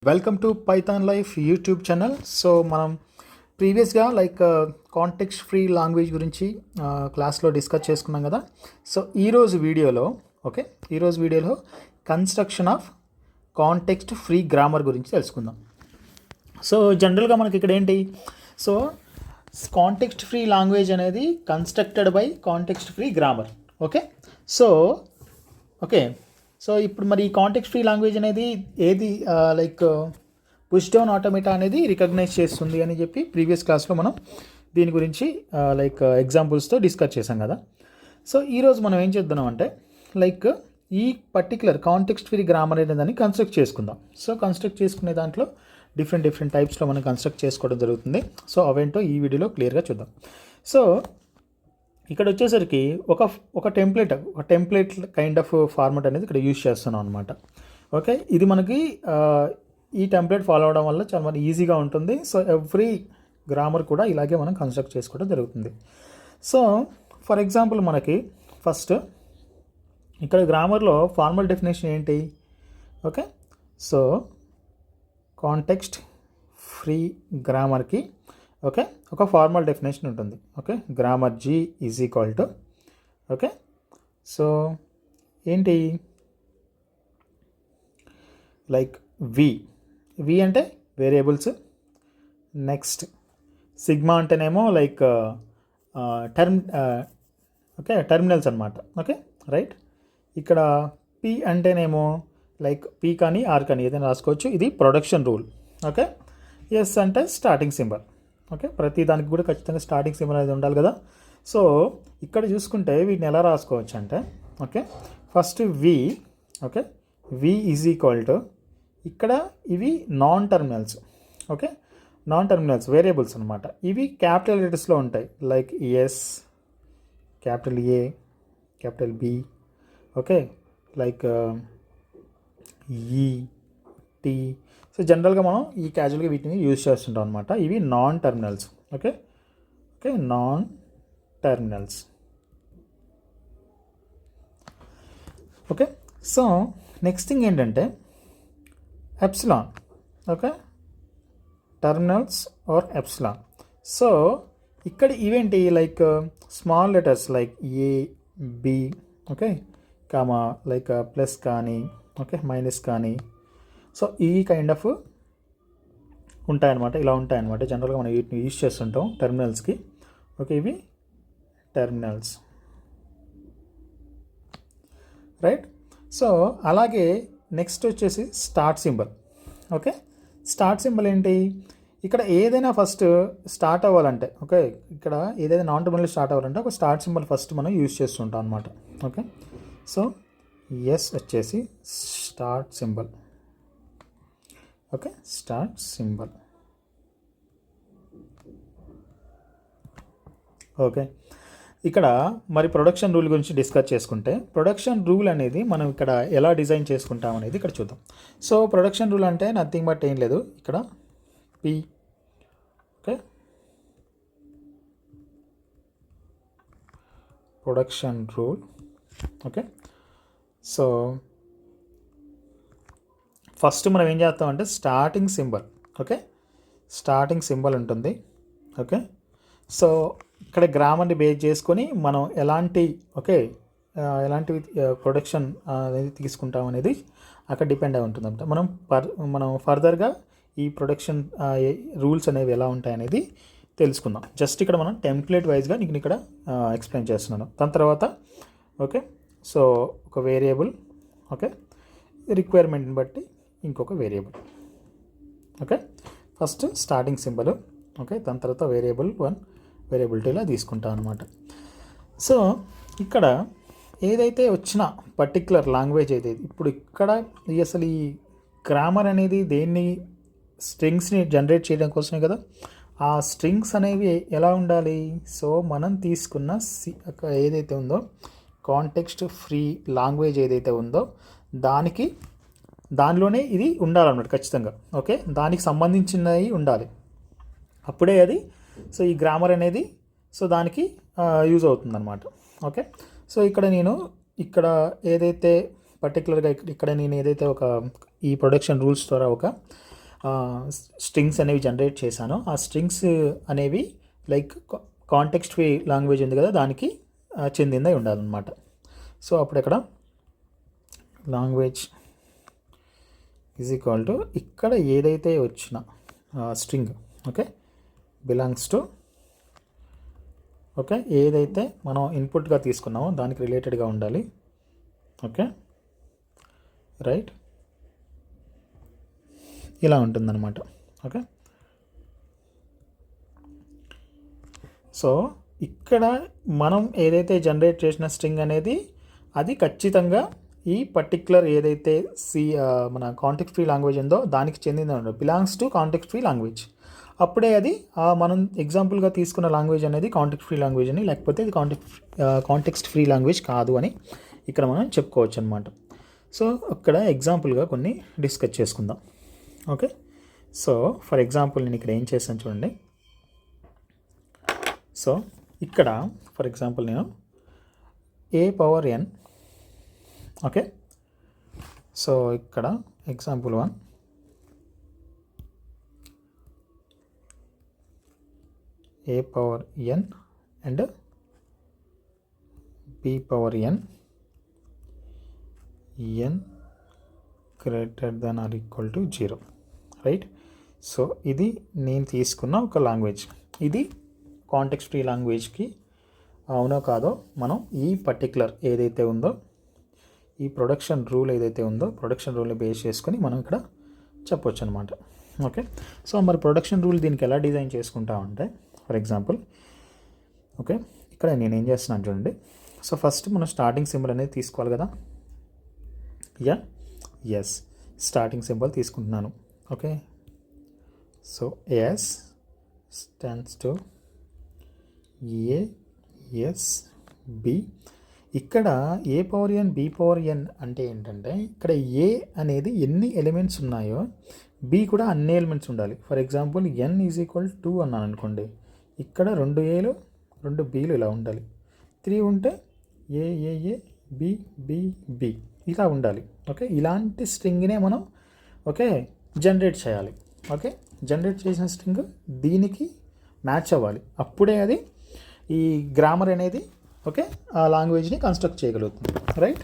Welcome to Python life YouTube channel. So మనం ప్రీవియస్గా context free language గురించి క్లాస్లో డిస్కస్ చేసుకున్నాం కదా. సో ఈరోజు వీడియోలో construction of context free grammar గురించి తెలుసుకుందాం. సో జనరల్గా మనకి ఇక్కడ ఏంటి, సో కాంటెక్స్ట్ ఫ్రీ లాంగ్వేజ్ అనేది constructed by context free grammar. So ఇప్పుడు మరి ఈ కాంటెక్స్ట్ ఫ్రీ లాంగ్వేజ్ అనేది ఏది పుష్ డౌన్ ఆటోమేటా అనేది రికగ్నైజ్ చేస్తుంది అని చెప్పి ప్రీవియస్ క్లాస్లో మనం దీని గురించి ఎగ్జాంపుల్స్తో డిస్కస్ చేసాం కదా. సో ఈరోజు మనం ఏం చేద్దాం అంటే ఈ పర్టికులర్ కాంటెక్స్ట్ ఫ్రీ గ్రామర్ అనే దాన్ని కన్స్ట్రక్ట్ చేసుకుందాం. సో కన్స్ట్రక్ట్ చేసుకునే దాంట్లో డిఫరెంట్ టైప్స్లో మనం కన్స్ట్రక్ట్ చేసుకోవడం జరుగుతుంది. సో అవేంటో ఈ వీడియోలో క్లియర్గా చూద్దాం. సో ఇక్కడ వచ్చేసరికి ఒక టెంప్లెట్ కైండ్ ఆఫ్ ఫార్మాట్ అనేది ఇక్కడ యూజ్ చేస్తున్నాం అనమాట. ఓకే, ఇది మనకి ఈ టెంప్లెట్ ఫాలో అవడం వల్ల చాలా మనకి ఈజీగా ఉంటుంది. సో ఎవ్రీ గ్రామర్ కూడా ఇలాగే మనం కన్స్ట్రక్ట్ చేసుకోవడం జరుగుతుంది. సో ఫర్ ఎగ్జాంపుల్ మనకి ఫస్ట్ ఇక్కడ గ్రామర్లో ఫార్మల్ డెఫినేషన్ ఏంటి? ఓకే, సో కాంటెక్స్ట్ ఫ్రీ గ్రామర్కి ఒక ఫార్మల్ డెఫినేషన్ ఉంటుంది. Okay, grammar G is equal to so ఏంటి వి అంటే వేరియబుల్స్, నెక్స్ట్ సిగ్మా అంటేనేమో టర్మినల్స్ అనమాట. ఓకే రైట్, ఇక్కడ P అంటేనేమో P కానీ R కానీ ఏదైనా రాసుకోవచ్చు. ఇది ప్రొడక్షన్ రూల్. ఓకే, ఎస్ అంటే స్టార్టింగ్ సింబల్. ఓకే, ప్రతి దానికి కూడా ఖచ్చితంగా స్టార్టింగ్ సింబల్ అనేది ఉండాలి కదా. సో ఇక్కడ చూసుకుంటే వీటిని ఎలా రాసుకోవచ్చు అంటే first V is equal to ఇక్కడ ఇవి non terminals. Non terminals variables అనమాట. ఇవి క్యాపిటల్ లెటర్స్లో ఉంటాయి, S, capital A, capital B, E, T. So జనరల్గా మనం ఈ క్యాజువల్గా వీటిని యూజ్ చేస్తుంటాం అనమాట. ఇవి non terminals. Non terminals. So next thing ఏంటంటే epsilon. Terminals are epsilon. So ఇక్కడ ఇవేంటి small letters A, B, comma plus కానీ మైనస్ కానీ. సో ఈ కైండ్ ఆఫ్ ఉంటాయన్నమాట, ఇలా ఉంటాయన్నమాట. జనరల్గా మనం వీటిని యూజ్ చేస్తుంటాం టెర్మినల్స్కి. ఇవి టెర్మినల్స్, రైట్. సో అలాగే నెక్స్ట్ వచ్చేసి స్టార్ట్ సింబల్. స్టార్ట్ సింబల్ ఏంటి? ఇక్కడ ఏదైనా ఫస్ట్ స్టార్ట్ అవ్వాలంటే ఇక్కడ ఏదైనా నాన్ టర్మినల్ స్టార్ట్ అవ్వాలంటే ఒక స్టార్ట్ సింబల్ ఫస్ట్ మనం యూజ్ చేస్తుంటాం అనమాట. సో ఎస్ వచ్చేసి స్టార్ట్ సింబల్. Start symbol. ఇక్కడ మరి ప్రొడక్షన్ రూల్ గురించి డిస్కస్ చేసుకుంటే ప్రొడక్షన్ రూల్ అనేది మనం ఇక్కడ ఎలా డిజైన్ చేసుకుంటాం అనేది ఇక్కడ చూద్దాం. సో ప్రొడక్షన్ రూల్ అంటే నథింగ్ బట్ ఏం లేదు, ఇక్కడ P production rule. So first మనం ఏం చేస్తామంటే స్టార్టింగ్ సింబల్ ఉంటుంది. సో ఇక్కడ గ్రామర్ని బేస్ చేసుకొని మనం ఎలాంటి ప్రొడక్షన్ అనేది తీసుకుంటాం అనేది అక్కడ డిపెండ్ అయి ఉంటుందంట. మనం ఫర్దర్గా ఈ ప్రొడక్షన్ రూల్స్ అనేవి ఎలా ఉంటాయి అనేది తెలుసుకుందాం. జస్ట్ ఇక్కడ మనం టెంప్లెట్ వైజ్గా నేను ఇక్కడ ఎక్స్ప్లెయిన్ చేస్తున్నాను. దాని తర్వాత సో ఒక వేరియబుల్ రిక్వైర్మెంట్ని బట్టి ఇంకొక వేరియబుల్. ఫస్ట్ స్టార్టింగ్ సింబల్, దాని తర్వాత వేరియబుల్ 1, వేరియబుల్ 2 ఇలా తీసుకుంటాం అనమాట. సో ఇక్కడ ఏదైతే వచ్చిన పర్టిక్యులర్ లాంగ్వేజ్ అయితే ఇప్పుడు ఇక్కడ అసలు ఈ గ్రామర్ అనేది దేన్ని స్ట్రింగ్స్ని జనరేట్ చేయడం కోసమే కదా. ఆ స్ట్రింగ్స్ అనేవి ఎలా ఉండాలి? సో మనం తీసుకున్న ఏదైతే ఉందో కాంటెక్స్ట్ ఫ్రీ లాంగ్వేజ్ ఏదైతే ఉందో దానిలోనే ఇది ఉండాలన్నమాట ఖచ్చితంగా. దానికి సంబంధించినవి ఉండాలి, అప్పుడే అది సో ఈ గ్రామర్ అనేది సో దానికి యూజ్ అవుతుందన్నమాట. సో ఇక్కడ ఏదైతే పర్టికులర్గా ఇక్కడ నేను ఏదైతే ఈ ప్రొడక్షన్ రూల్స్ ద్వారా ఒక స్ట్రింగ్స్ అనేవి జనరేట్ చేశానో ఆ స్ట్రింగ్స్ అనేవి లైక్ కాంటెక్స్ట్ ఫ్రీ లాంగ్వేజ్ ఉంది కదా దానికి చెందిందై ఉండాలన్నమాట. సో అప్పుడు ఇక్కడ లాంగ్వేజ్ ఈజ్ ఈక్వల్ టు ఇక్కడ ఏదైతే వచ్చిన string okay belongs to okay ఏదైతే మనం ఇన్పుట్గా తీసుకున్నామో దానికి రిలేటెడ్గా ఉండాలి. ఓకే రైట్, ఇలా ఉంటుందన్నమాట. ఓకే, సో ఇక్కడ మనం ఏదైతే జనరేట్ చేసిన స్ట్రింగ్ అనేది అది ఖచ్చితంగా ఈ పర్టిక్యులర్ ఏదైతే మన కాంటెక్స్ట్ ఫ్రీ లాంగ్వేజ్ ఉందో దానికి చెందింది ఉండదు, belongs to context free language. అప్పుడే అది మనం ఎగ్జాంపుల్గా తీసుకున్న లాంగ్వేజ్ అనేది కాంటెక్స్ట్ ఫ్రీ లాంగ్వేజ్ అని, లేకపోతే ఇది కాంటెక్స్ట్ ఫ్రీ లాంగ్వేజ్ కాదు అని ఇక్కడ మనం చెప్పుకోవచ్చు అనమాట. సో ఇక్కడ ఎగ్జాంపుల్గా కొన్ని డిస్కస్ చేసుకుందాం. ఓకే, సో ఫర్ ఎగ్జాంపుల్ నేను ఇక్కడ ఏం చేశాను చూడండి. సో ఇక్కడ ఫర్ ఎగ్జాంపుల్ నేను a⁴n ఓకే, సో ఇక్కడ example 1 a⁴n and b⁴n n greater than or equal to 0 right. So ఇది నేను తీసుకున్న ఒక లాంగ్వేజ్. ఇది కాంటెక్స్ట్ ఫ్రీ లాంగ్వేజ్కి అవునో కాదో మనం ఈ పర్టిక్యులర్ ఏదైతే ఉందో ఈ ప్రొడక్షన్ రూల్ ఏదైతే ఉందో ప్రొడక్షన్ రూల్ని బేస్ చేసుకొని మనం ఇక్కడ చెప్పొచ్చు అనమాట. ఓకే, సో మరి ప్రొడక్షన్ రూల్ దీనికి ఎలా డిజైన్ చేసుకుంటామంటే ఫర్ ఎగ్జాంపుల్ ఓకే ఇక్కడ నేను ఏం చేస్తున్నాను చూడండి. సో ఫస్ట్ మనం స్టార్టింగ్ సింబల్ అనేది తీసుకోవాలి కదా. ఎస్, స్టార్టింగ్ సింబల్ తీసుకుంటున్నాను. Okay, so yes stands to A, ఇక్కడ a⁴n b⁴n అంటే ఏంటంటే ఇక్కడ ఏ అనేది ఎన్ని ఎలిమెంట్స్ ఉన్నాయో బి కూడా అన్ని ఎలిమెంట్స్ ఉండాలి. For example n is equal 2 అన్నాను అనుకోండి, ఇక్కడ 2 Aలు 2 Bలు ఇలా ఉండాలి. 3 ఉంటే ఏ బి బి బి ఇలా ఉండాలి. ఓకే, ఇలాంటి స్ట్రింగ్నే మనం ఓకే జనరేట్ చేయాలి. ఓకే, జనరేట్ చేసిన స్ట్రింగ్ దీనికి మ్యాచ్ అవ్వాలి, అప్పుడే అది ఈ గ్రామర్ అనేది ఓకే ఆ లాంగ్వేజ్ని కన్స్ట్రక్ట్ చేయగలుగుతుంది. రైట్,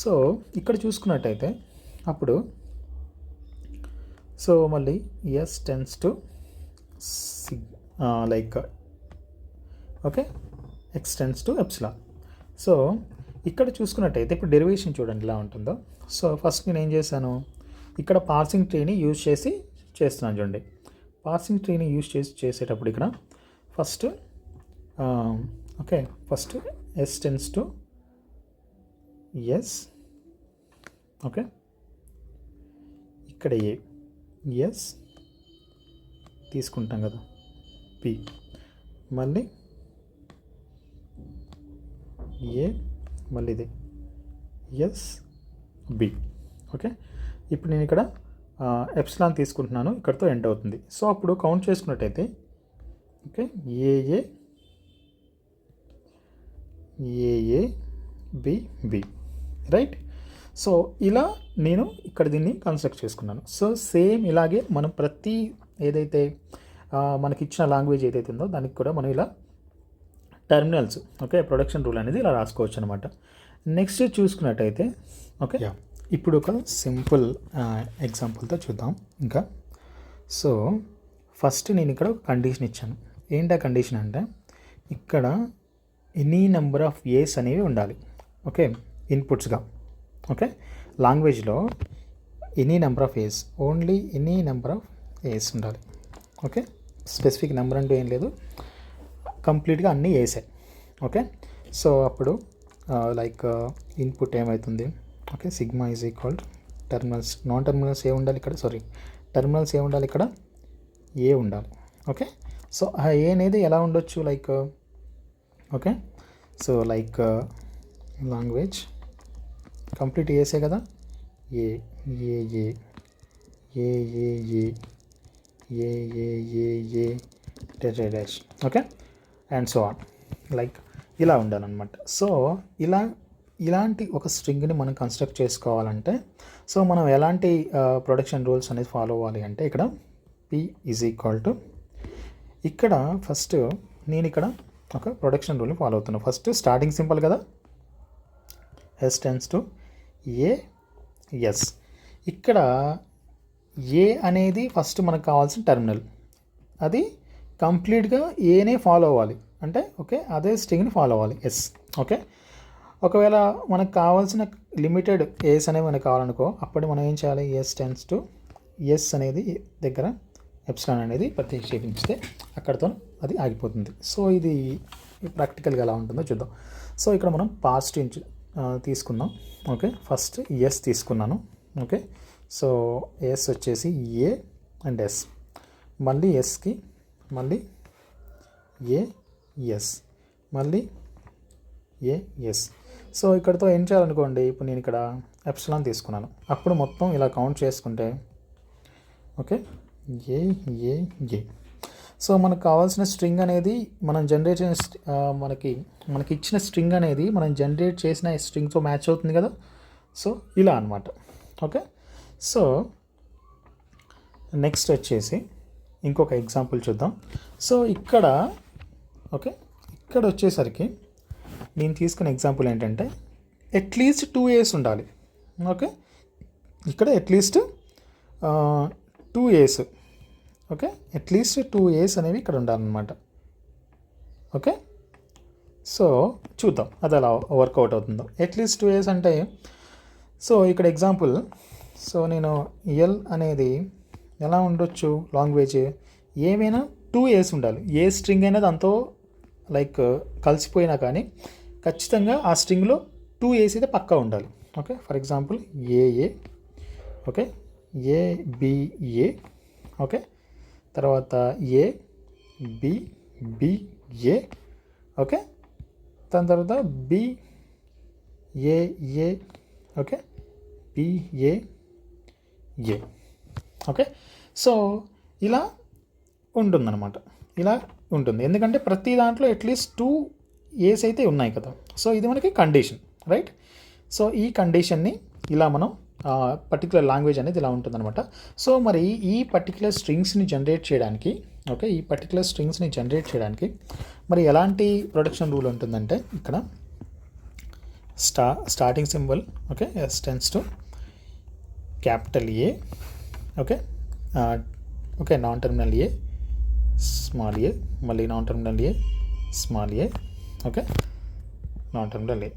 సో ఇక్కడ చూసుకున్నట్టయితే అప్పుడు సో మళ్ళీ S tends to like okay X tends to epsilon. So ఇక్కడ చూసుకున్నట్టయితే ఇప్పుడు డెరివేషన్ చూడండి ఎలా ఉంటుందో. సో ఫస్ట్ నేను ఏం చేశాను, ఇక్కడ పార్సింగ్ ట్రీని యూజ్ చేసి చేస్తున్నాను చూడండి. పార్సింగ్ ట్రీని యూజ్ చేసేటప్పుడు ఇక్కడ first okay first S tends to S okay ఇక్కడ ఎస్ తీసుకుంటాం కదా పి, మళ్ళీ మళ్ళీ ఇది ఎస్ బి. ఓకే, ఇప్పుడు నేను ఇక్కడ ఎప్సిలాన్ తీసుకుంటున్నాను, ఇక్కడతో ఎండ్ అవుతుంది. సో అప్పుడు కౌంట్ చేసుకున్నట్టయితే okay A B B right. So ఇలా నేను ఇక్కడ దీన్ని కన్స్ట్రక్ట్ చేసుకున్నాను. సో సేమ్ ఇలాగే మనం ప్రతి ఏదైతే మనకి ఇచ్చిన లాంగ్వేజ్ ఏదైతే ఉందో దానికి కూడా మనం ఇలా టెర్మినల్స్ ఓకే ప్రొడక్షన్ రూల్ అనేది ఇలా రాసుకోవచ్చు అనమాట. నెక్స్ట్ చూసుకున్నట్టయితే ఓకే ఇప్పుడు ఒక సింపుల్ ఎగ్జాంపుల్తో చూద్దాం ఇంకా. సో ఫస్ట్ నేను ఇక్కడ ఒక కండిషన్ ఇచ్చాను. ఏంటి ఆ కండిషన్ అంటే ఇక్కడ ఎనీ నెంబర్ ఆఫ్ ఏస్ అనేవి ఉండాలి. ఓకే, ఇన్పుట్స్గా ఓకే లాంగ్వేజ్లో any number of A's, only any number of A's ఉండాలి. ఓకే, స్పెసిఫిక్ నెంబర్ అంటూ ఏం లేదు, కంప్లీట్గా అన్నీ ఏసే. ఓకే, సో అప్పుడు లైక్ ఇన్పుట్ ఏమవుతుంది okay sigma is equal terminals, non terminals A ఉండాలి ఇక్కడ, సారీ టెర్మినల్స్ ఏ ఉండాలి ఇక్కడ ఏ ఉండాలి. ఓకే, సో ఆ ఏ అనేది ఎలా ఉండొచ్చు like okay so like language complete ఏసే కదా A A A A A A A A A dash okay and so on like ఇలా ఉండాలన్నమాట. సో ఇలాంటి ఒక స్ట్రింగ్ని మనం కన్స్ట్రక్ట్ చేసుకోవాలంటే సో మనం ఎలాంటి ప్రొడక్షన్ రూల్స్ అనేది ఫాలో అవ్వాలి అంటే ఇక్కడ P ఈజ్ ఈక్వల్ టు ఇక్కడ ఫస్ట్ నేను ఇక్కడ ఒక ప్రొడక్షన్ రూల్ని ఫాలో అవుతున్నాను. ఫస్ట్ స్టార్టింగ్ సింపుల్ కదా, S tends to A S. ఇక్కడ ఏ అనేది ఫస్ట్ మనకు కావాల్సిన టెర్మినల్, అది కంప్లీట్గా ఏనే ఫాలో అవ్వాలి అంటే ఓకే అదే స్ట్రింగ్ని ఫాలో అవ్వాలి ఎస్. ఓకే ఒకవేళ మనకు కావాల్సిన లిమిటెడ్ ఏస్ అనేవి మనకు కావాలనుకో అప్పుడు మనం ఏం చేయాలి, ఎస్ టెన్స్ టు ఎస్ అనేది దగ్గర ఎప్సిలాన్ అనేది ప్రతిక్షేపించితే అక్కడితో అది ఆగిపోతుంది. సో ఇది ప్రాక్టికల్గా ఎలా ఉంటుందో చూద్దాం. సో ఇక్కడ మనం పాస్ట్ తీసుకుందాం. ఓకే ఫస్ట్ ఎస్ తీసుకున్నాను. ఓకే సో ఎస్ వచ్చేసి ఏ అండ్ ఎస్, మళ్ళీ ఎస్కి మళ్ళీ ఏ ఎస్, మళ్ళీ ఏ ఎస్. సో ఇక్కడతో ఏం చేయాలనుకోండి, ఇప్పుడు నేను ఇక్కడ ఎప్సిలాన్ తీసుకున్నాను, అప్పుడు మొత్తం ఇలా కౌంట్ చేసుకుంటే okay A A A. So మనకు కావాల్సిన స్ట్రింగ్ అనేది మనం జనరేట్ చేసిన మనకి ఇచ్చిన స్ట్రింగ్ అనేది మనం జనరేట్ చేసిన స్ట్రింగ్తో మ్యాచ్ అవుతుంది కదా. సో ఇలా అనమాట. ఓకే సో నెక్స్ట్ వచ్చేసి ఇంకొక ఎగ్జాంపుల్ చూద్దాం. సో ఇక్కడ ఓకే ఇక్కడ వచ్చేసరికి నేను తీసుకున్న ఎగ్జాంపుల్ ఏంటంటే అట్లీస్ట్ 2 A's ఉండాలి. ఓకే ఇక్కడ at least 2 A's. Okay at least 2 A's అనేవి ఇక్కడ ఉండాలన్నమాట. ఓకే సో చూద్దాం అది అలా వర్కౌట్ అవుతుందో. అట్లీస్ట్ 2 A's అంటే సో ఇక్కడ ఎగ్జాంపుల్, సో నేను ఎల్ అనేది ఎలా ఉండొచ్చు, లాంగ్వేజ్ ఏమైనా 2 A's ఉండాలి. ఏ స్ట్రింగ్ అయినా దాంతో లైక్ కలిసిపోయినా కానీ ఖచ్చితంగా ఆ స్ట్రింగ్లో 2 A's అయితే పక్కా ఉండాలి. ఓకే ఫర్ ఎగ్జాంపుల్ ఏఏ, ఓకే ఏబిఏ, ఓకే తర్వాత ఏబిబిఏ, ఓకే దాని తర్వాత BAA, okay BAA. Okay so ఇలా ఉంటుందన్నమాట, ఇలా ఉంటుంది. ఎందుకంటే ప్రతి దాంట్లో అట్లీస్ట్ 2 A's అయితే ఉన్నాయి కదా. సో ఇది మనకి కండిషన్ రైట్. సో ఈ కండిషన్ని ఇలా మనం పర్టికులర్ లాంగ్వేజ్ అనేది ఇలా ఉంటుందన్నమాట. సో మరి ఈ పర్టికులర్ స్ట్రింగ్స్ని జనరేట్ చేయడానికి ఓకే ఈ పర్టికులర్ స్ట్రింగ్స్ని జనరేట్ చేయడానికి మరి ఎలాంటి ప్రొడక్షన్ రూల్ ఉంటుందంటే ఇక్కడ starting symbol okay S tends to capital A, okay okay non terminal A small A, మళ్ళీ non terminal A small A, okay non terminal A.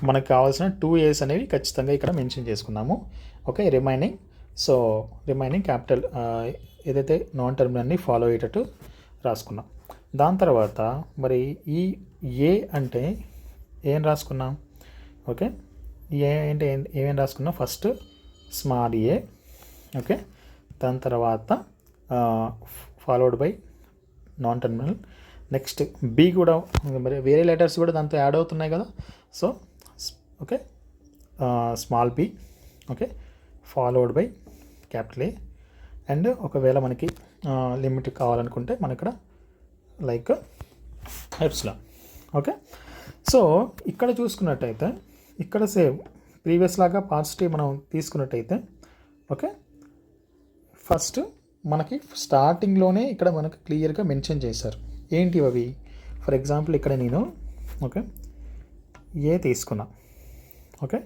మనకు కావాల్సిన 2 A's అనేవి ఖచ్చితంగా ఇక్కడ మెన్షన్ చేసుకున్నాము. ఓకే రిమైనింగ్ క్యాపిటల్ ఏదైతే నాన్ టర్మినల్ని ఫాలో అయ్యేటట్టు రాసుకున్నాం. దాని తర్వాత మరి ఈ ఏ అంటే ఏం రాసుకున్నాం, ఓకే ఏ అంటే ఏమేం రాసుకున్నాం, ఫస్ట్ స్మాల్ ఏ, ఓకే దాని తర్వాత followed by non terminal, next B కూడా మరి వేరే లెటర్స్ కూడా దాంతో యాడ్ అవుతున్నాయి కదా. So okay small B, okay followed by capital A. And ఒకవేళ మనకి లిమిట్ కావాలనుకుంటే మన ఇక్కడ లైక్ ఎప్సిలాన్. ఓకే సో ఇక్కడ చూసుకున్నట్టయితే ఇక్కడ సేమ్ ప్రీవియస్ లాగా పార్ట్స్ మనం తీసుకున్నట్టయితే ఓకే ఫస్ట్ మనకి స్టార్టింగ్లోనే ఇక్కడ మనకు క్లియర్గా మెన్షన్ చేశారు ఏంటి అవి. ఫర్ ఎగ్జాంపుల్ ఇక్కడ నేను ఓకే ఏ తీసుకున్నా. ఓకే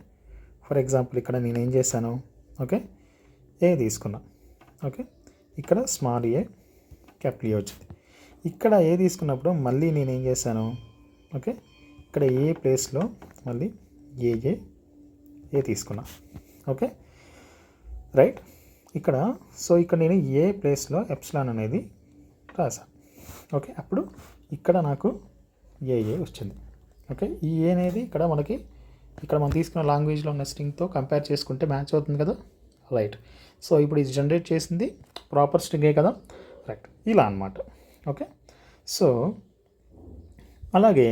ఫర్ ఎగ్జాంపుల్ ఇక్కడ నేను ఏం చేశాను, ఓకే ఏ తీసుకున్నా. ఓకే ఇక్కడ స్మాల్ ఏ క్యాపిటల్ ఏ వచ్చింది. ఇక్కడ ఏ తీసుకున్నప్పుడు మళ్ళీ నేను ఏం చేశాను, ఓకే ఇక్కడ ఏ ప్లేస్లో మళ్ళీ ఏ తీసుకున్నా. ఓకే రైట్ ఇక్కడ సో ఇక్కడ నేను ఏ ప్లేస్లో ఎప్సిలాన్ అనేది రాశాను. ఓకే అప్పుడు ఇక్కడ నాకు ఏ వచ్చింది. ఓకే ఈ ఏ అనేది ఇక్కడ మనకి ఇక్కడ మనం తీసుకున్న లాంగ్వేజ్లో ఉన్న స్ట్రింగ్తో కంపేర్ చేసుకుంటే మ్యాచ్ అవుతుంది కదా రైట్. సో ఇప్పుడు ఇది జనరేట్ చేసింది ప్రాపర్ స్ట్రింగే కదా రైట్. ఇలా అన్నమాట. ఓకే సో అలాగే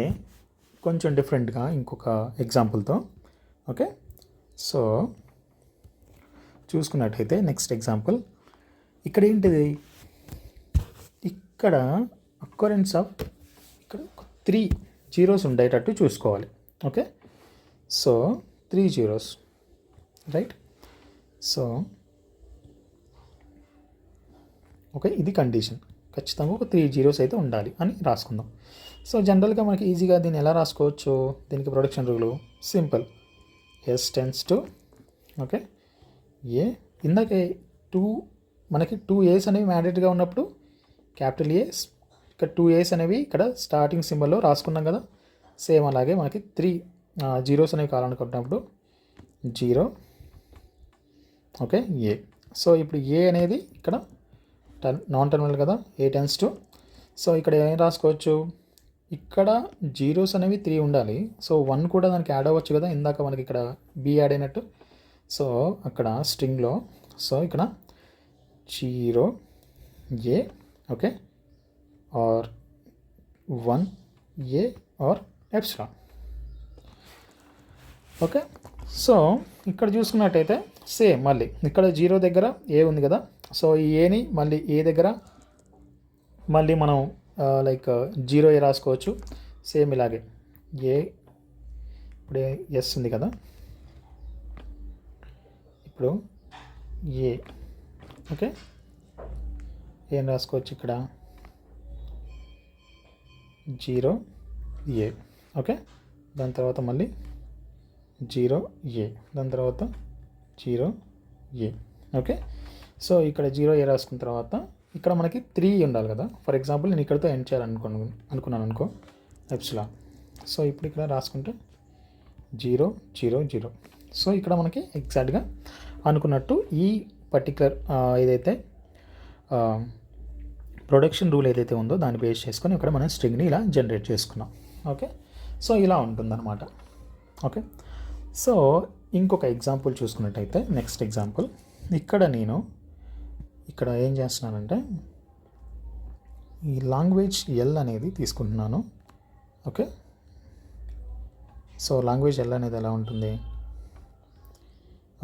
కొంచెం డిఫరెంట్గా ఇంకొక ఎగ్జాంపుల్తో ఓకే సో చూసుకున్నట్టయితే నెక్స్ట్ ఎగ్జాంపుల్ ఇక్కడ ఏంటిది, ఇక్కడ అక్కరెన్స్ ఆఫ్ ఇక్కడ 3 zeros ఉండేటట్టు చూసుకోవాలి. Okay so 3 zeros right. So okay, ఇది కండిషన్. ఖచ్చితంగా ఒక 3 జీరోస్ అయితే ఉండాలి అని రాసుకుందాం. సో జనరల్గా మనకి ఈజీగా దీన్ని ఎలా రాసుకోవచ్చు, దీనికి production rule simple. S tends to okay A, ఇందాకే మనకి 2 ఏస్ అనేవి మ్యాండేట్గా ఉన్నప్పుడు క్యాపిటల్ ఏస్, ఇక్కడ 2 ఏస్ అనేవి ఇక్కడ స్టార్టింగ్ సింబల్లో రాసుకున్నాం కదా. సేమ్ అలాగే మనకి 3 జీరోస్ అనేవి కావాలనుకుంటున్నప్పుడు 0 ఓకే ఏ. సో ఇప్పుడు ఏ అనేది ఇక్కడ నాన్ టర్మినల్ కదా, ఏ టెన్స్ టు. సో ఇక్కడ ఏం రాసుకోవచ్చు, ఇక్కడ జీరోస్ అనేవి 3 ఉండాలి. సో 1 కూడా దానికి యాడ్ అవ్వచ్చు కదా, ఇందాక మనకి ఇక్కడ బి యాడ్ అయినట్టు. సో అక్కడ స్ట్రింగ్లో సో ఇక్కడ 0 A okay or 1 A or epsilon okay. So ఇక్కడ చూసుకున్నట్టయితే సేమ్ మళ్ళీ ఇక్కడ 0 దగ్గర ఏ ఉంది కదా. సో ఈ ఏని మళ్ళీ ఏ దగ్గర మళ్ళీ మనం లైక్ 0 ఏ రాసుకోవచ్చు. సేమ్ ఇలాగే ఏ, ఇప్పుడు ఎస్ ఉంది కదా, ఇప్పుడు ఏ ఓకే ఏం రాసుకోవచ్చు ఇక్కడ 0 ఏ ఓకే. దాని తర్వాత మళ్ళీ 0 ఏ, దాని తర్వాత 0 ఏ ఓకే. సో ఇక్కడ 0 ఏ రాసుకున్న తర్వాత ఇక్కడ మనకి 3 ఉండాలి కదా. ఫర్ ఎగ్జాంపుల్ నేను ఇక్కడతో ఎండ్ చేయాలనుకున్నాను అనుకో ఎప్సిలాన్. సో ఇప్పుడు ఇక్కడ రాసుకుంటే 0 0 0. సో ఇక్కడ మనకి ఎగ్జాక్ట్గా అనుకున్నట్టు ఈ పర్టికులర్ ఏదైతే ప్రొడక్షన్ రూల్ ఏదైతే ఉందో దాన్ని బేస్ చేసుకొని ఇక్కడ మనం స్ట్రింగ్ని ఇలా జనరేట్ చేసుకున్నాం ఓకే. సో ఇలా ఉంటుందన్నమాట ఓకే. సో ఇంకొక ఎగ్జాంపుల్ చూసుకున్నట్టయితే నెక్స్ట్ ఎగ్జాంపుల్, ఇక్కడ నేను ఇక్కడ ఏం చేస్తున్నానంటే ఈ లాంగ్వేజ్ ఎల్ అనేది తీసుకుంటున్నాను ఓకే. సో లాంగ్వేజ్ ఎల్ అనేది ఎలా ఉంటుంది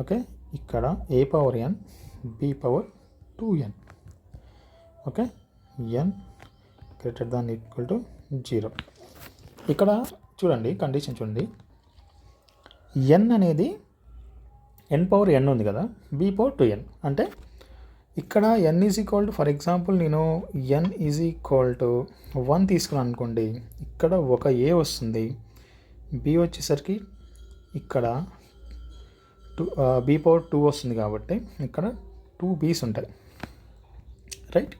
ఓకే, ఇక్కడ A power N B power 2n okay, N greater than equal to 0. ఇక్కడ చూడండి కండిషన్ చూడండి, ఎన్ అనేది ఎన్ పవర్ ఎన్ ఉంది కదా, బి పవర్ 2n అంటే ఇక్కడ N is equal to for example నేను ఎన్ ఈజ్ ఈక్వల్ టు 1 తీసుకున్నాను అనుకోండి, ఇక్కడ ఒక ఏ వస్తుంది, బి వచ్చేసరికి ఇక్కడ బి పవర్ 2 వస్తుంది కాబట్టి ఇక్కడ 2 బీస్ ఉంటాయి రైట్.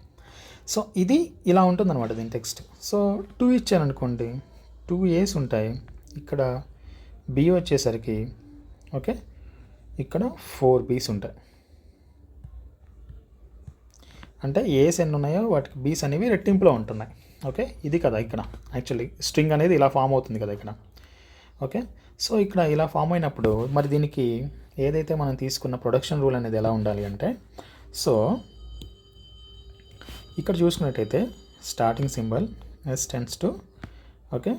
సో ఇది ఇలా ఉంటుంది అనమాట దీని టెక్స్ట్. సో 2 ఇచ్చాను అనుకోండి 2 ఏస్ ఉంటాయి, ఇక్కడ బి వచ్చేసరికి ఓకే ఇక్కడ 4 బీస్ ఉంటాయి. అంటే ఏస్ ఎన్ని ఉన్నాయో వాటికి బీస్ అనేవి రెట్టింపులో ఉంటున్నాయి ఓకే. ఇది కదా ఇక్కడ యాక్చువల్లీ స్ట్రింగ్ అనేది ఇలా ఫామ్ అవుతుంది కదా ఇక్కడ ఓకే. సో ఇక్కడ ఇలా ఫామ్ అయినప్పుడు మరి దీనికి ఏదైతే మనం తీసుకున్న ప్రొడక్షన్ రూల్ అనేది ఎలా ఉండాలి అంటే, సో ఇక్కడ చూసుకున్నట్టయితే starting symbol S tends to okay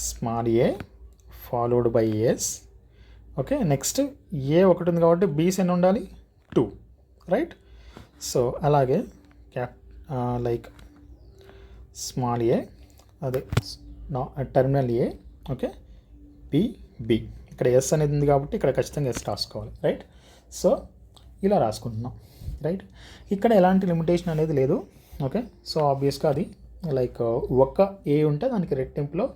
small A followed by S okay. Next A ఒకటి ఉంది కాబట్టి బీస్ ఎన్ని ఉండాలి 2 రైట్. సో అలాగే లైక్ స్మాల్ ఏ అదే టర్మినల్ ఏ ఓకే బి ఇక్కడ ఎస్ అనేది ఉంది కాబట్టి ఇక్కడ ఖచ్చితంగా ఎస్ రాసుకోవాలి రైట్. సో ఇలా రాసుకుంటున్నాం రైట్. ఇక్కడ ఎలాంటి లిమిటేషన్ అనేది లేదు ఓకే. సో ఆబ్వియస్గా అది లైక్ ఒక్క ఏ ఉంటే దానికి రెట్టింపులో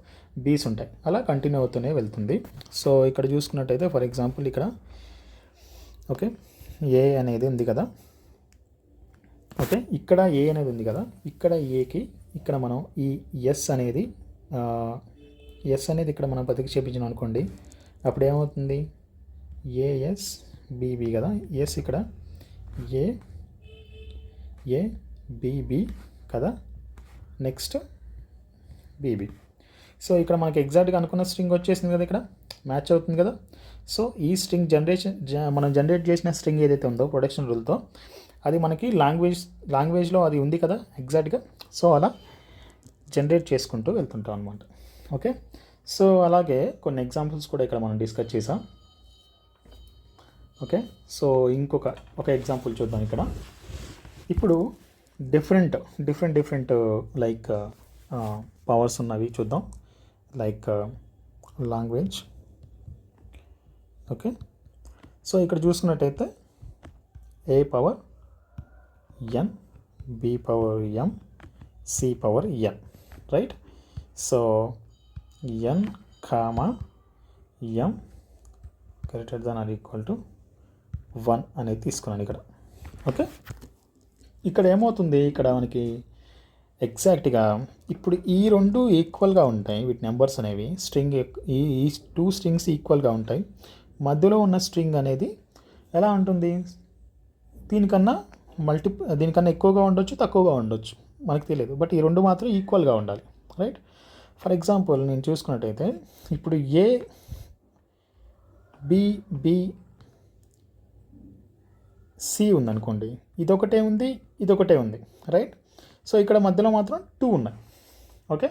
బీస్ ఉంటాయి, అలా కంటిన్యూ అవుతూనే వెళ్తుంది. సో ఇక్కడ చూసుకున్నట్టయితే ఫర్ ఎగ్జాంపుల్ ఇక్కడ ఓకే ఏ అనేది ఉంది కదా ఓకే, ఇక్కడ ఏ అనేది ఉంది కదా, ఇక్కడ ఏకి ఇక్కడ మనం ఈ ఎస్ అనేది ఇక్కడ మనం ప్రతిక్షేపించాం అనుకోండి, అప్పుడు ఏమవుతుంది ఏఎస్ బీబీ కదా, ఎస్ ఇక్కడ ఏ బీబీ కదా, నెక్స్ట్ బీబీ. సో ఇక్కడ మనకి ఎగ్జాక్ట్గా అనుకున్న స్ట్రింగ్ వచ్చేసింది కదా, ఇక్కడ మ్యాచ్ అవుతుంది కదా. సో ఈ స్ట్రింగ్ మనం జనరేట్ చేసిన స్ట్రింగ్ ఏదైతే ఉందో ప్రొడక్షన్ రూల్తో అది మనకి లాంగ్వేజ్లో అది ఉంది కదా ఎగ్జాక్ట్గా. సో అలా జనరేట్ చేసుకుంటూ వెళ్తుంటాం అనమాట ఓకే. సో అలాగే కొన్ని ఎగ్జాంపుల్స్ కూడా ఇక్కడ మనం డిస్కస్ చేసాం ఓకే. సో ఒక ఎగ్జాంపుల్ చూద్దాం. ఇక్కడ ఇప్పుడు డిఫరెంట్ లైక్ పవర్స్ ఉన్నవి చూద్దాం. Like language okay. సో ఇక్కడ చూసుకున్నట్టయితే A power N, B power M, C power N, right. So N comma M greater than or equal to 1 అనేది తీసుకున్నాను ఇక్కడ. ఓకే, ఇక్కడ ఏమవుతుంది, ఇక్కడ మనకి ఎగ్జాక్ట్గా ఇప్పుడు ఈ రెండు ఈక్వల్గా ఉంటాయి, వీటి నెంబర్స్ అనేవి స్ట్రింగ్ ఈ 2 స్ట్రింగ్స్ ఈక్వల్గా ఉంటాయి. మధ్యలో ఉన్న స్ట్రింగ్ అనేది ఎలా ఉంటుంది, దీనికన్నా దీనికన్నా ఎక్కువగా ఉండొచ్చు, తక్కువగా ఉండొచ్చు, మనకు తెలియదు. బట్ ఈ రెండు మాత్రం ఈక్వల్గా ఉండాలి, రైట్. ఫర్ ఎగ్జాంపుల్ నేను చూసుకున్నట్టయితే ఇప్పుడు ఏ బి సి ఉందనుకోండి, ఇదొకటే ఉంది, ఇదొకటే ఉంది, రైట్. సో ఇక్కడ మధ్యలో మాత్రం 2 ఉన్నాయి. ఓకే,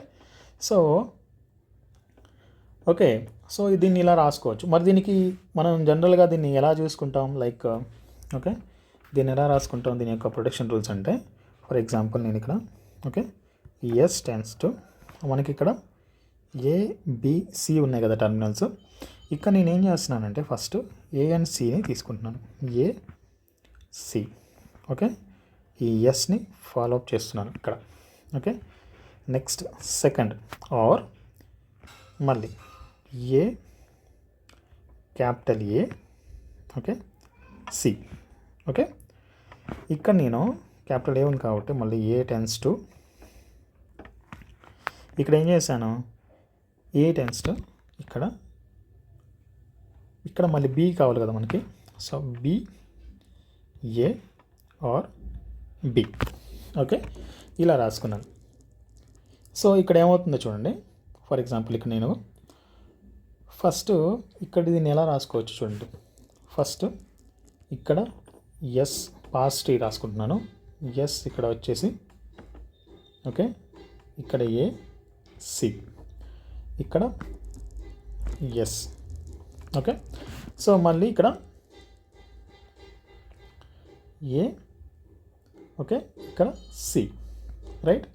సో దీన్ని ఇలా రాసుకోవచ్చు. మరి దీనికి మనం జనరల్గా దీన్ని ఎలా చూసుకుంటాం, లైక్ ఓకే, దీన్ని ఎలా రాసుకుంటాం, దీని యొక్క ప్రొటెక్షన్ రూల్స్ అంటే, ఫర్ ఎగ్జాంపుల్ నేను ఇక్కడ ఓకే ఎస్ టెన్స్ టు మనకి ఇక్కడ ఏబిసి ఉన్నాయి కదా టర్మినల్స్. ఇక్కడ నేను ఏం చేస్తున్నానంటే ఫస్ట్ ఏ అండ్ సిని తీసుకుంటున్నాను, ఏసి. ఓకే, ఈ ఎస్ని ఫాలో అప్ చేస్తున్నాను ఇక్కడ. ఓకే, నెక్స్ట్ సెకండ్ ఆర్ మళ్ళీ A capital A, okay C. Okay, ఇక్కడ నేను క్యాపిటల్ ఏ ఉంది కాబట్టి మళ్ళీ ఏ టెన్స్ టు, ఇక్కడ ఏం చేశాను, ఏ టెన్స్ టు ఇక్కడ మళ్ళీ బి కావాలి కదా మనకి. So B A or B. Okay, ఇలా రాసుకున్నాను. సో ఇక్కడ ఏమవుతుందో చూడండి. ఫర్ ఎగ్జాంపుల్ ఇక్కడ నేను ఫస్ట్ ఇక్కడ దీన్ని ఎలా రాసుకోవచ్చు చూడండి. ఫస్ట్ ఇక్కడ ఎస్ పాజిటివ్ రాసుకుంటున్నాను, ఎస్ ఇక్కడ వచ్చేసి ఓకే, ఇక్కడ ఏ సి, ఇక్కడ ఎస్. ఓకే, సో మళ్ళీ ఇక్కడ ఏ ఓకే, ఇక్కడ సి, రైట్.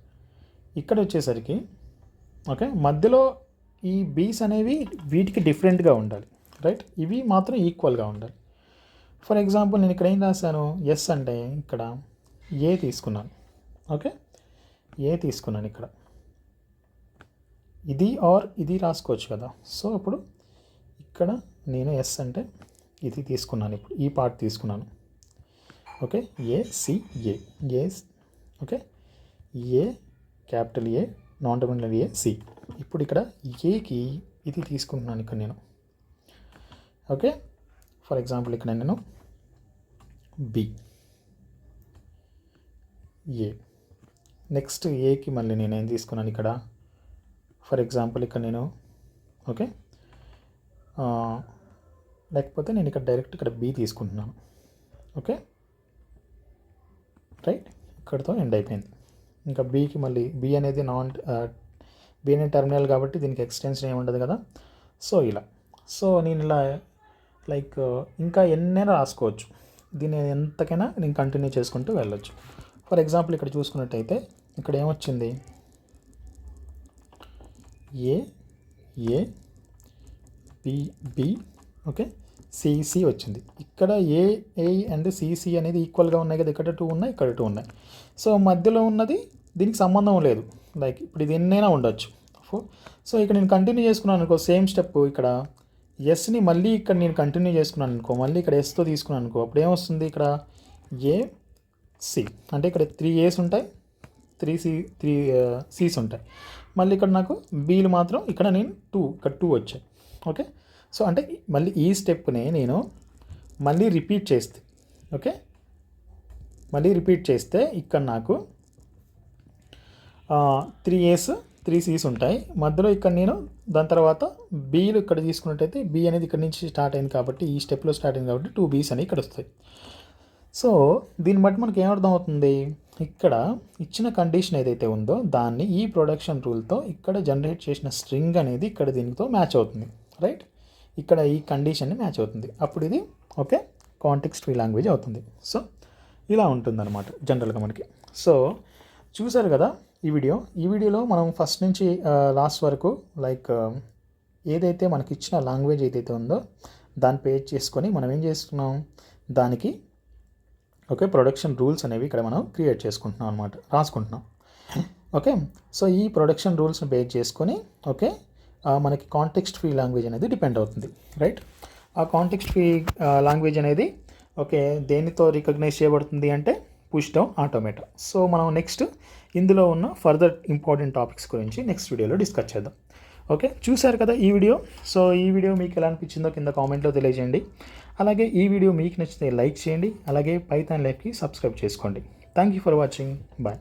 ఇక్కడ వచ్చేసరికి ఓకే మధ్యలో ఈ బీస్ అనేవి వీటికి డిఫరెంట్గా ఉండాలి, రైట్. ఇవి మాత్రం ఈక్వల్గా ఉండాలి. ఫర్ ఎగ్జాంపుల్ నేను ఇక్కడ ఏం రాశాను, ఎస్ అంటే ఇక్కడ ఏ తీసుకున్నాను. ఓకే, ఏ తీసుకున్నాను ఇక్కడ, ఇది ఆర్ ఇది రాసుకోవచ్చు కదా. సో ఇప్పుడు ఇక్కడ నేను ఎస్ అంటే ఇది తీసుకున్నాను, ఇప్పుడు ఈ పార్ట్ తీసుకున్నాను. Okay, ACA okay, A capital A non terminal A C. ఇప్పుడు ఇక్కడ ఏకి ఇది తీసుకుంటున్నాను ఇక్కడ నేను. ఓకే, ఫర్ ఎగ్జాంపుల్ ఇక్కడ నేను బి ఏ, నెక్స్ట్ ఏకి మళ్ళీ నేను ఏం తీసుకున్నాను ఇక్కడ, ఫర్ ఎగ్జాంపుల్ ఇక్కడ నేను ఓకే, లేకపోతే నేను ఇక్కడ డైరెక్ట్ ఇక్కడ బి తీసుకుంటున్నాను. ఓకే, రైట్, ఇక్కడితో ఎండ్ అయిపోయింది. ఇంకా బీకి మళ్ళీ బి అనేది బి అనే టర్మినల్ కాబట్టి దీనికి ఎక్స్టెన్షన్ ఏమి ఉండదు కదా. సో ఇలా, సో నేను ఇలా లైక్ ఇంకా ఎన్నైనా రాసుకోవచ్చు, దీన్ని ఎంతకైనా నేను కంటిన్యూ చేసుకుంటూ వెళ్ళొచ్చు. ఫర్ ఎగ్జాంపుల్ ఇక్కడ చూసుకున్నట్టయితే ఇక్కడ ఏమొచ్చింది, ఏ బి ఓకే సిసి వచ్చింది. ఇక్కడ ఏ అండ్ సిసి అనేది ఈక్వల్గా ఉన్నాయి కదా, ఇక్కడ 2 ఉన్నాయి, ఇక్కడ 2 ఉన్నాయి. సో మధ్యలో ఉన్నది దీనికి సంబంధం లేదు, లైక్ ఇప్పుడు ఇది ఎన్నైనా ఉండొచ్చు. సో ఇక్కడ నేను కంటిన్యూ చేసుకున్నాను అనుకో, సేమ్ స్టెప్ ఇక్కడ ఎస్ని మళ్ళీ ఇక్కడ నేను కంటిన్యూ చేసుకున్నాను అనుకో, మళ్ళీ ఇక్కడ ఎస్తో తీసుకున్నాను అనుకో, అప్పుడు ఏమొస్తుంది ఇక్కడ ఏసి అంటే ఇక్కడ 3 ఏస్ ఉంటాయి, 3 సీస్ ఉంటాయి. మళ్ళీ ఇక్కడ నాకు బీలు మాత్రం ఇక్కడ నేను 2 వచ్చాయి. ఓకే, సో అంటే మళ్ళీ ఈ స్టెప్ని నేను మళ్ళీ రిపీట్ చేస్తే ఓకే, మళ్ళీ రిపీట్ చేస్తే ఇక్కడ నాకు 3 ఏస్ 3 సీస్ ఉంటాయి. మధ్యలో ఇక్కడ నేను దాని తర్వాత బీలు ఇక్కడ తీసుకున్నట్టయితే బీ అనేది ఇక్కడ నుంచి స్టార్ట్ అయింది కాబట్టి, ఈ స్టెప్లో స్టార్ట్ అయింది కాబట్టి 2 బీస్ అనేవి ఇక్కడ వస్తాయి. సో దీన్ని బట్టి మనకి ఏమర్థం అవుతుంది, ఇక్కడ ఇచ్చిన కండిషన్ ఏదైతే ఉందో దాన్ని ఈ ప్రొడక్షన్ రూల్తో ఇక్కడ జనరేట్ చేసిన స్ట్రింగ్ అనేది ఇక్కడ దీనితో మ్యాచ్ అవుతుంది, రైట్. ఇక్కడ ఈ కండిషన్ని మ్యాచ్ అవుతుంది, అప్పుడు ఇది ఓకే కాంటెక్స్ట్ ఫ్రీ లాంగ్వేజ్ అవుతుంది. సో ఇలా ఉంటుందన్నమాట జనరల్గా మనకి. సో చూసారు కదా ఈ వీడియోలో మనం ఫస్ట్ నుంచి లాస్ట్ వరకు లైక్ ఏదైతే మనకి ఇచ్చిన లాంగ్వేజ్ ఏదైతే ఉందో దాన్ని పే చేసుకొని మనం ఏం చేస్తున్నాం, దానికి ఓకే, ప్రొడక్షన్ రూల్స్ అనేవి ఇక్కడ మనం క్రియేట్ చేసుకుంటున్నాం అనమాట, రాసుకుంటున్నాం. ఓకే, సో ఈ ప్రొడక్షన్ రూల్స్ని బేస్ చేసుకొని ఓకే మనకి కాంటెక్స్ట్ ఫ్రీ లాంగ్వేజ్ అనేది డిపెండ్ అవుతుంది, రైట్. ఆ కాంటెక్స్ట్ ఫ్రీ లాంగ్వేజ్ అనేది ఓకే దేనితో రికగ్నైజ్ చేయబడుతుంది అంటే పుష్ డౌన్ ఆటోమేటా. సో మనం నెక్స్ట్ ఇందులో ఉన్న ఫర్దర్ ఇంపార్టెంట్ టాపిక్స్ గురించి నెక్స్ట్ వీడియోలో డిస్కస్ చేద్దాం. ఓకే, చూశారు కదా ఈ వీడియో. సో ఈ వీడియో మీకు ఎలా అనిపించిందో కింద కామెంట్లో తెలియజేయండి. అలాగే ఈ వీడియో మీకు నచ్చితే లైక్ చేయండి. అలాగే పైథాన్ లైవ్కి సబ్స్క్రైబ్ చేసుకోండి. Thank you for watching. Bye.